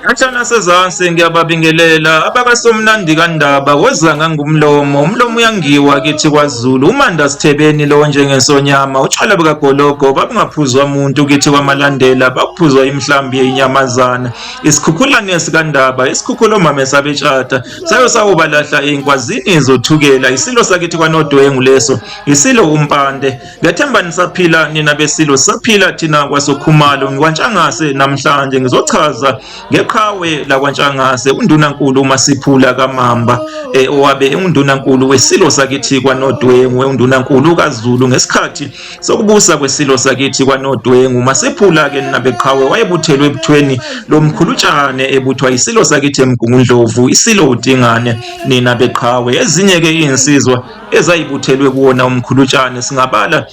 Athana sezansi ngiyababingelela abakasomnandi kaNdaba weza ngangumlomo umlomo uyangiwa kithi kwaZulu uManda Sithebeni lo njengesonyama utshwala bukagologo babungaphuzwa umuntu kithi kwamalandela bakuphuzwa imhlambi yenyamazana isikhukhulane sikaNdaba isikhukhula omama sabetshata sayo sawubalahla einkwazini izothukela isilo sakithi kwaNodwengu leso isilo umpande ngethemba nisaphila nina besilo saphila thina kwaSokhumalo ngikwantsangase namhlanje ngizochaza ngeqhawe lakwantsangase undunankulu uMasiphula kaMamba owabe undunankulu wesilo sakithi kwaNodwengu undunankulu kaZulu ngesikhathi sokubusa kwesilo sakithi kwaNodwengu Masiphula ke nabeqhawe wayebuthelwe ebuthweni lomkhulutshane ebuthwa isilo sakithi eMgungundlovu isilo uDingane nina beqhawe ezinye ke insizwa ezayibuthelwe kuwona umkhulutshane singabala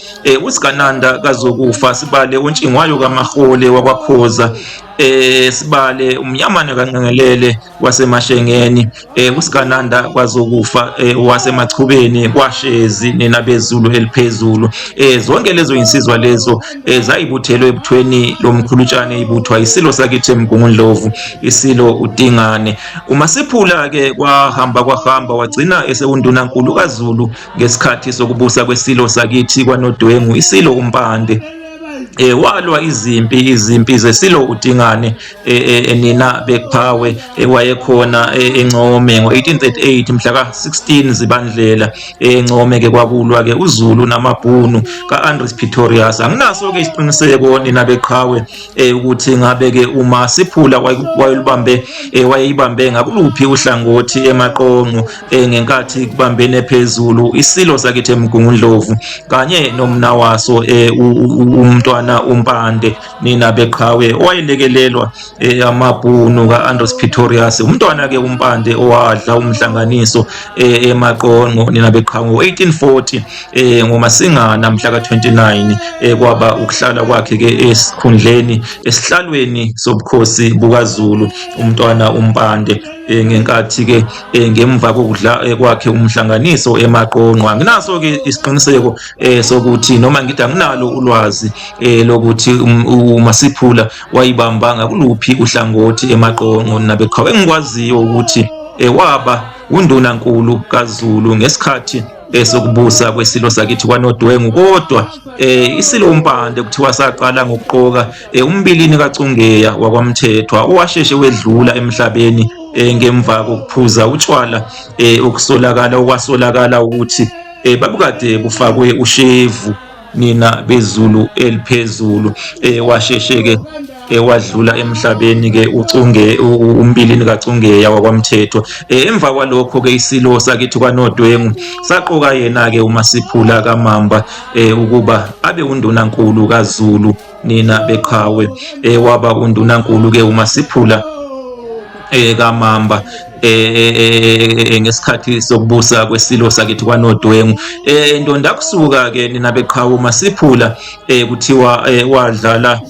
uSigananda kaZokufa sibale uNtshingwayo kaMahole wakwaKhoza sibale umnyamane kaNgqengelele waseMashengeni uSigananda kwaZokufa waseMachubeni kwaShezi nina beZulu eliphezulu zonke lezo insizwa lezo zayibuthelwe ebuthweni lomkhulutshane ibuthwa isilo sakithi eMgungundlovu isilo uDingane uMasiphula ke kwahamba wagcina esewundunankulu kaZulu ngesikhathi sokubusa kwesilo sakithi kwaNodwengu isilo umpande walwa izimpi zesilo uDingane nina beqhawe wayekhona eNcome ngo1838 mhla ka16 Zibandlela eNcome ke kwakulwa ke uZulu namabhunu kaAndries Pretorius anginaso ke isiqiniseko nina beqhawe ukuthi ngabe ke uMasiphula wayeyibambe ngakuluphi uhlangothi emaqonqo ngenkathi kubambene phezulu isilo sakithi eMgungundlovu kanye nomnawaso umntwana umpande nina beqhawe owayelekelelwa amabhunu kaAndries Pretorius umntwana ke umpande owadla umhlanganiso emaqonqo nina beqhawe ngo1840 ngoMasingana mhla ka29 kwaba ukuhlala kwakhe ke esikhundleni esihlalweni sobukhosi bukaZulu umntwana umpande ngenkathi ke ngemva kokudla kwakhe umhlanganiso emaqonqo anginaso ke isiqiniseko sokuthi noma ngithi anginalo ulwazi lokuthi uMasiphula wayibamba ngakuluphi uhlangothi emaqonqo nabeqhawe engikwaziyo ukuthi waba undunankulu kaZulu ngesikhathi sokubusa kwesilo sakithi kwaNodwengu kodwa isilo umpande kuthiwa saqala ngokuqoka umbilini kaCungeya wakwaMthethwa owasheshe wedlula emhlabeni ngemva kokuphuza utshwala okwasolakala ukuthi babukade kufakwe ushevu nina beZulu eliphezulu washeshe ke wadlula emhlabeni ke umbilini kaCungeya wakwaMthethwa emva kwalokho ke isilo sakithi kwaNodwengu saqoka yena ke uMasiphula kaMamba ukuba abe undunankulu kaZulu nina beqhawe waba undunankulu ke uMasiphula kaMamba ngesikhathi sokubusa kwesilo sakithi kwaNodwengu ndonda kusuka ke nina beqhawe uMasiphula kuthiwa wadlala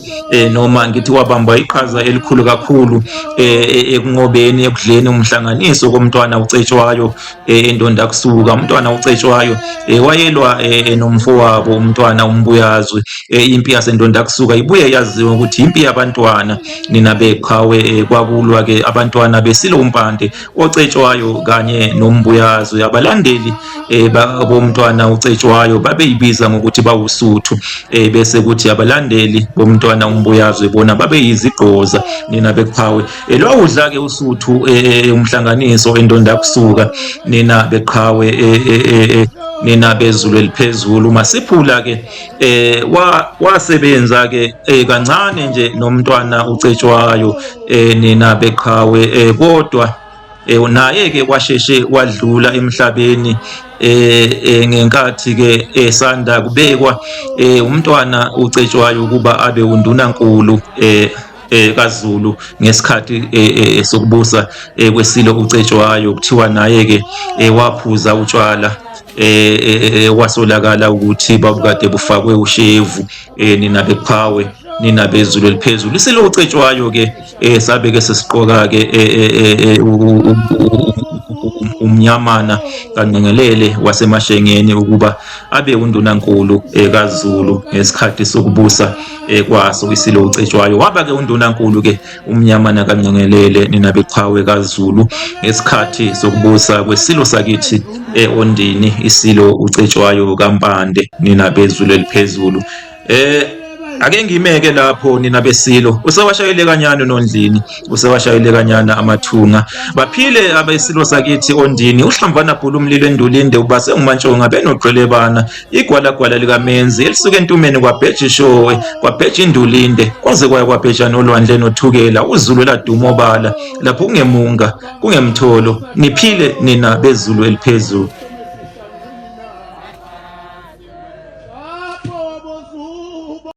noma ngithi wabamba iqhaza elikhulu kakhulu ekunqobeni ekudleni umhlanganiso komntwana uCetshwayo endonda kusuka umntwana uCetshwayo wayelwa nomfowabo umntwana uMbuyazwe impi yasendonda kusuka ibuye yaziwa ukuthi impi yabantwana nina beqhawe kwakulwa ke abantwana besilo umpande oCetshwayo kanye noMbuyazwe abalandeli bomntwana uCetshwayo babeyibiza ngokuthi bawusuthu bese kuthi abalandeli bomntwana uMbuyazwe bona babeyizigqoza nina beqhawe lwawudla ke usuthu umhlanganiso endonda kusuka nina beqhawe nina beZulu eliphezulu uMasiphula ke wasebenza ke kancane nje nomntwana uCetshwayo nina beqhawe kodwa naye ke kwasheshe wadlula emhlabeni ngenkathi ke esanda kubekwa umntwana uCetshwayo kuba abe undunankulu kaZulu ngesikhathi sokubusa kwesilo uCetshwayo kuthiwa naye ke waphuza utshwala wasolakala ukuthi babukade bufakwe ushevu nina beqhawe nina beZulu eliphezulu isilo uCetshwayo ke sabe ke sesiqoka ke umnyamana kaNgqengelele waseMashengeni ukuba abe undunankulu kaZulu ngesikhathi sokubusa kwaso isilo uCetshwayo. Waba ke undunankulu ke umnyamana kaNgqengelele nina beqhawe kaZulu ngesikhathi sokubusa kwesilo sakithi Ondini isilo uCetshwayo kaMpande nina bezulu eliphezulu. Ake ngimeke lapho nina besilo usewashayele kanyana uNondlini, usewashayele kanyana amathunga. Baphile abesilo sakithi Ondini uHlambana Bhulu Umlilo Endulinde ubase nguMantshonga benoqelebana igwalagwala likaMenzi elisuke entumeni kwaBhejishowe kwaBheja Indulinde kwaze kwaya kwaBheja noLwandle noThukela uZulu laduma obala lapho kungemunga kungemtholo. Niphile nina bezulu eliphezulu.